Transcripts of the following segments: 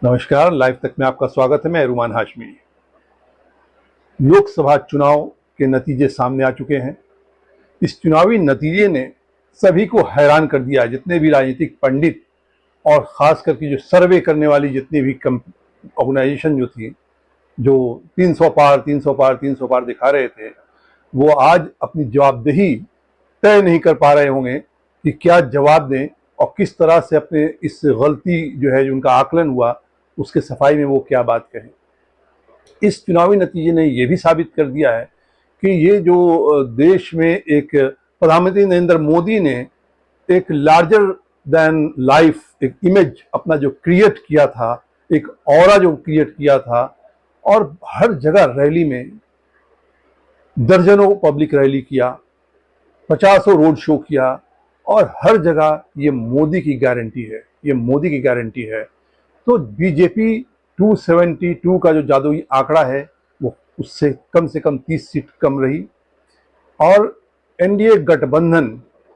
नमस्कार, लाइव तक में आपका स्वागत है। मैं रुमान हाशमी। लोकसभा चुनाव के नतीजे सामने आ चुके हैं। इस चुनावी नतीजे ने सभी को हैरान कर दिया। जितने भी राजनीतिक पंडित और खास करके जो सर्वे करने वाली जितनी भी ऑर्गेनाइजेशन जो थी, जो 300 पार 300 पार 300 पार दिखा रहे थे, वो आज अपनी जवाबदेही तय नहीं कर पा रहे होंगे कि क्या जवाब दें और किस तरह से अपने इस गलती जो है, जो उनका आकलन हुआ, उसके सफाई में वो क्या बात कहें। इस चुनावी नतीजे ने ये भी साबित कर दिया है कि ये जो देश में एक प्रधानमंत्री नरेंद्र मोदी ने एक लार्जर देन लाइफ एक इमेज अपना जो क्रिएट किया था, एक ऑरा जो क्रिएट किया था, और हर जगह रैली में दर्जनों पब्लिक रैली किया, 50 रोड शो किया, और हर जगह ये मोदी की गारंटी है, ये मोदी की गारंटी है। तो बीजेपी 272 का जो जादुई आंकड़ा है वो उससे कम से कम 30 सीट कम रही, और एनडीए गठबंधन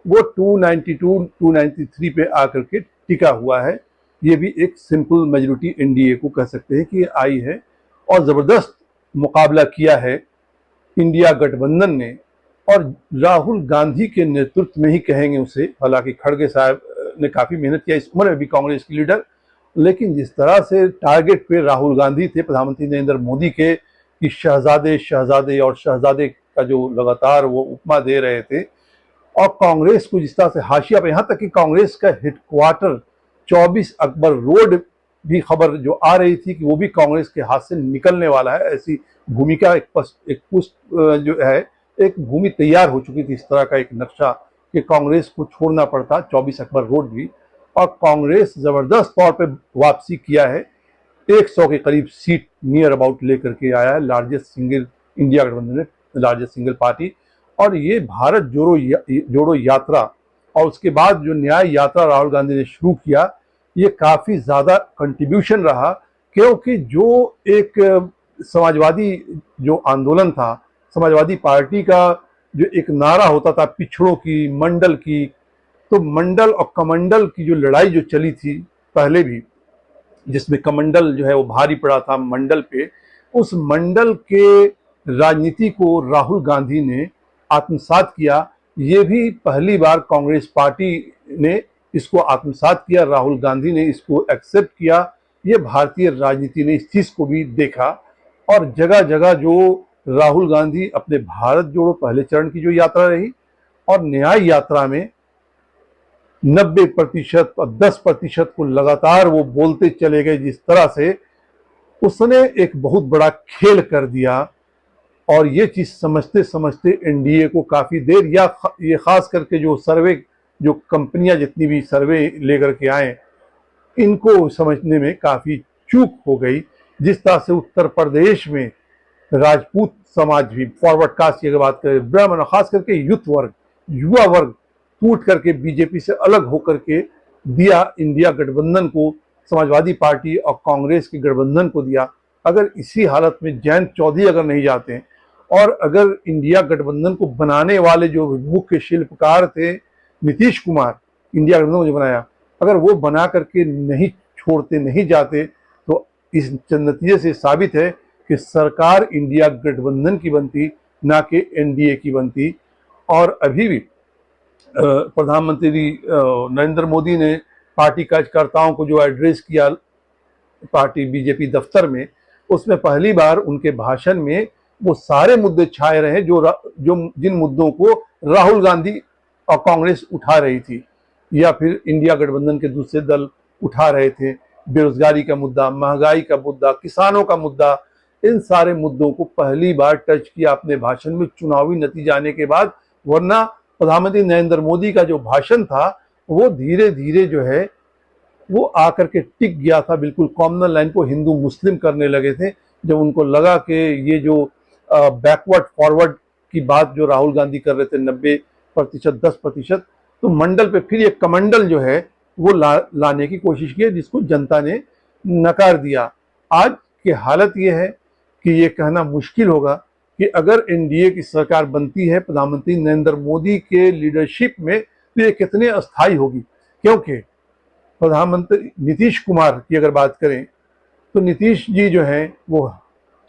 वो 292-293 पे आकर के टिका हुआ है। ये भी एक सिंपल मेजोरिटी एनडीए को कह सकते हैं कि आई है, और ज़बरदस्त मुकाबला किया है इंडिया गठबंधन ने। और राहुल गांधी के नेतृत्व में ही कहेंगे उसे, हालांकि खड़गे साहब ने काफ़ी मेहनत किया इस उम्र में भी, कांग्रेस की लीडर, लेकिन जिस तरह से टारगेट पे राहुल गांधी थे प्रधानमंत्री नरेंद्र मोदी के, कि शहजादे शहजादे और शहजादे का जो लगातार वो उपमा दे रहे थे, और कांग्रेस को जिस तरह से हाशिया पे, यहाँ तक कि कांग्रेस का हेडक्वार्टर 24 अकबर रोड भी खबर जो आ रही थी कि वो भी कांग्रेस के हाथ से निकलने वाला है, ऐसी भूमिका एक पुष्ट जो है, एक भूमि तैयार हो चुकी थी, इस तरह का एक नक्शा कि कांग्रेस को छोड़ना पड़ता 24 अकबर रोड भी। और कांग्रेस जबरदस्त तौर पे वापसी किया है, 100 के करीब सीट नियर अबाउट लेकर के आया है, लार्जेस्ट सिंगल, इंडिया गठबंधन में लार्जेस्ट सिंगल पार्टी। और ये भारत जोड़ो यात्रा और उसके बाद जो न्याय यात्रा राहुल गांधी ने शुरू किया, ये काफ़ी ज़्यादा कंट्रीब्यूशन रहा, क्योंकि जो एक समाजवादी जो आंदोलन था, समाजवादी पार्टी का जो एक नारा होता था पिछड़ों की, मंडल की, तो मंडल और कमंडल की जो लड़ाई जो चली थी पहले भी, जिसमें कमंडल जो है वो भारी पड़ा था मंडल पे, उस मंडल के राजनीति को राहुल गांधी ने आत्मसात किया। ये भी पहली बार कांग्रेस पार्टी ने इसको आत्मसात किया, राहुल गांधी ने इसको एक्सेप्ट किया। ये भारतीय राजनीति ने इस चीज़ को भी देखा, और जगह जगह जो राहुल गांधी अपने भारत जोड़ो पहले चरण की जो यात्रा रही, और न्याय यात्रा में 90% और 10% को लगातार वो बोलते चले गए, जिस तरह से उसने एक बहुत बड़ा खेल कर दिया। और ये चीज़ समझते समझते एनडीए को काफ़ी देर, या ये खास करके जो सर्वे, जो कंपनियां जितनी भी सर्वे लेकर के आए, इनको समझने में काफ़ी चूक हो गई। जिस तरह से उत्तर प्रदेश में राजपूत समाज भी, फॉरवर्ड कास्ट की अगर बात करें, ब्राह्मण, खास करके यूथ वर्ग, युवा वर्ग टूट करके बीजेपी से अलग होकर के दिया इंडिया गठबंधन को, समाजवादी पार्टी और कांग्रेस के गठबंधन को दिया। अगर इसी हालत में जयंत चौधरी अगर नहीं जाते, और अगर इंडिया गठबंधन को बनाने वाले जो मुख्य शिल्पकार थे नीतीश कुमार, इंडिया गठबंधन को जो बनाया, अगर वो बना करके नहीं छोड़ते, नहीं जाते, तो इस नतीजे से साबित है कि सरकार इंडिया गठबंधन की बनती, ना कि एनडीए की बनती। और अभी भी प्रधानमंत्री नरेंद्र मोदी ने पार्टी कार्यकर्ताओं को जो एड्रेस किया पार्टी बीजेपी दफ्तर में, उसमें पहली बार उनके भाषण में वो सारे मुद्दे छाए रहे जो जिन मुद्दों को राहुल गांधी और कांग्रेस उठा रही थी, या फिर इंडिया गठबंधन के दूसरे दल उठा रहे थे। बेरोजगारी का मुद्दा, महंगाई का मुद्दा, किसानों का मुद्दा, इन सारे मुद्दों को पहली बार टच किया अपने भाषण में चुनावी नतीजे आने के बाद। वरना प्रधानमंत्री नरेंद्र मोदी का जो भाषण था वो धीरे धीरे जो है वो आकर के टिक गया था, बिल्कुल कॉमनल लाइन को हिंदू मुस्लिम करने लगे थे। जब उनको लगा कि ये जो बैकवर्ड फॉरवर्ड की बात जो राहुल गांधी कर रहे थे, 90%, 10%, तो मंडल पे फिर एक कमंडल जो है वो लाने की कोशिश की, जिसको जनता ने नकार दिया। आज की हालत ये है कि ये कहना मुश्किल होगा कि अगर एनडीए की सरकार बनती है प्रधानमंत्री नरेंद्र मोदी के लीडरशिप में, तो ये कितने अस्थायी होगी। क्योंकि प्रधानमंत्री नीतीश कुमार की अगर बात करें तो नीतीश जी जो हैं वो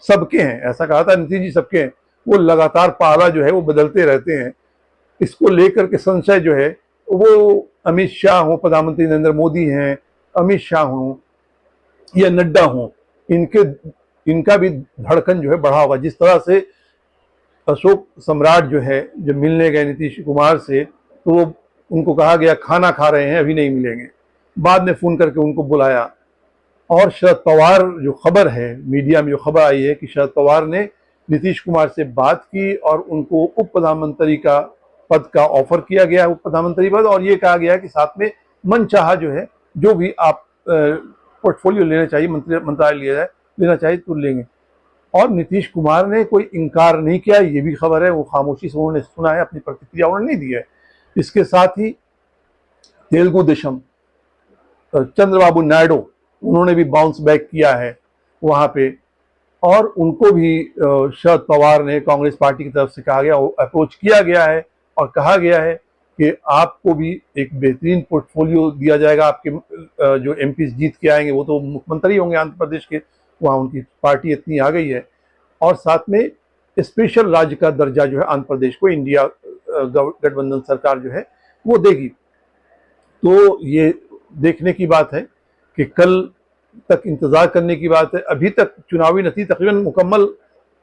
सबके हैं, ऐसा कहा था नीतीश जी सबके हैं। वो लगातार पाला जो है वो बदलते रहते हैं। इसको लेकर के संशय जो है वो अमित शाह हो, प्रधानमंत्री नरेंद्र मोदी हैं, अमित शाह हो या नड्डा हो, इनका भी धड़कन जो है बढ़ा होगा। जिस तरह से अशोक सम्राट जो है जब मिलने गए नीतीश कुमार से, तो वो उनको कहा गया खाना खा रहे हैं अभी नहीं मिलेंगे, बाद में फोन करके उनको बुलाया। और शरद पवार, जो खबर है मीडिया में जो खबर आई है कि शरद पवार ने नीतीश कुमार से बात की और उनको उप प्रधानमंत्री का पद का ऑफर किया गया, उप प्रधानमंत्री पद, और ये कहा गया कि साथ में मनचाहा जो है जो भी आप पोर्टफोलियो लेना चाहिए, मंत्रालय लेना चाहिए तो लेंगे। और नीतीश कुमार ने कोई इनकार नहीं किया, ये भी खबर है, वो खामोशी से उन्होंने सुना है, अपनी प्रतिक्रिया उन्होंने नहीं दी है। इसके साथ ही तेलुगु देशम चंद्रबाबू नायडू, उन्होंने भी बाउंस बैक किया है वहां पे, और उनको भी शरद पवार ने कांग्रेस पार्टी की तरफ से कहा गया, अप्रोच किया गया है और कहा गया है कि आपको भी एक बेहतरीन पोर्टफोलियो दिया जाएगा। आपके जो एमपीज जीत के आएंगे वो तो मुख्यमंत्री होंगे आंध्र प्रदेश के, वहाँ उनकी पार्टी इतनी आ गई है, और साथ में स्पेशल राज्य का दर्जा जो है आंध्र प्रदेश को इंडिया गठबंधन सरकार जो है वो देगी। तो ये देखने की बात है कि कल तक इंतजार करने की बात है। अभी तक चुनावी नतीजा तकरीबन मुकम्मल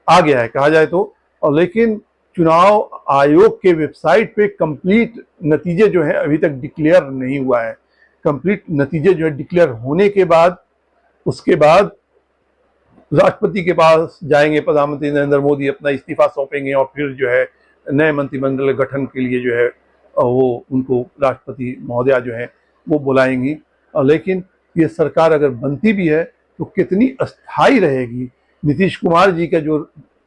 आ गया है कहा जाए तो, और लेकिन चुनाव आयोग के वेबसाइट पे कंप्लीट नतीजे जो है अभी तक डिक्लेयर नहीं हुआ है। कंप्लीट नतीजे जो है डिक्लेयर होने के बाद उसके बाद राष्ट्रपति के पास जाएंगे प्रधानमंत्री नरेंद्र मोदी, अपना इस्तीफा सौंपेंगे और फिर जो है नए मंत्रिमंडल गठन के लिए जो है वो उनको राष्ट्रपति महोदया जो है वो बुलाएंगी। और लेकिन ये सरकार अगर बनती भी है तो कितनी अस्थायी रहेगी। नीतीश कुमार जी का जो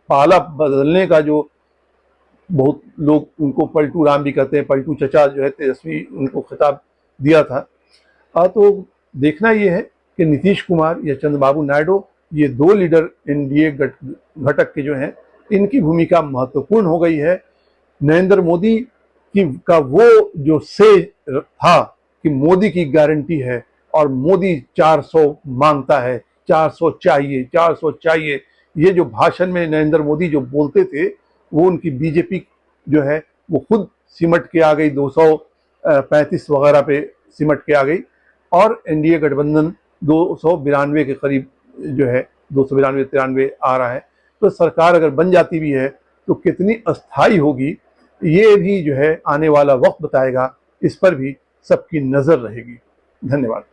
पाला बदलने का जो बहुत लोग उनको पलटू राम भी कहते हैं, पलटू चचा जो है तेजस्वी उनको खिताब दिया था। तो देखना ये है कि नीतीश कुमार या चंद्रबाबू नायडू, ये दो लीडर एनडीए घटक के जो हैं, इनकी भूमिका महत्वपूर्ण हो गई है। नरेंद्र मोदी का वो जो से था कि मोदी की गारंटी है और मोदी 400 मांगता है, 400 चाहिए, 400 चाहिए, ये जो भाषण में नरेंद्र मोदी जो बोलते थे वो उनकी बीजेपी जो है वो खुद सिमट के आ गई, 235 वगैरह पे सिमट के आ गई, और एनडीए गठबंधन 292 के करीब जो है 292-93 आ रहा है। तो सरकार अगर बन जाती भी है तो कितनी अस्थायी होगी ये भी जो है आने वाला वक्त बताएगा, इस पर भी सबकी नजर रहेगी। धन्यवाद।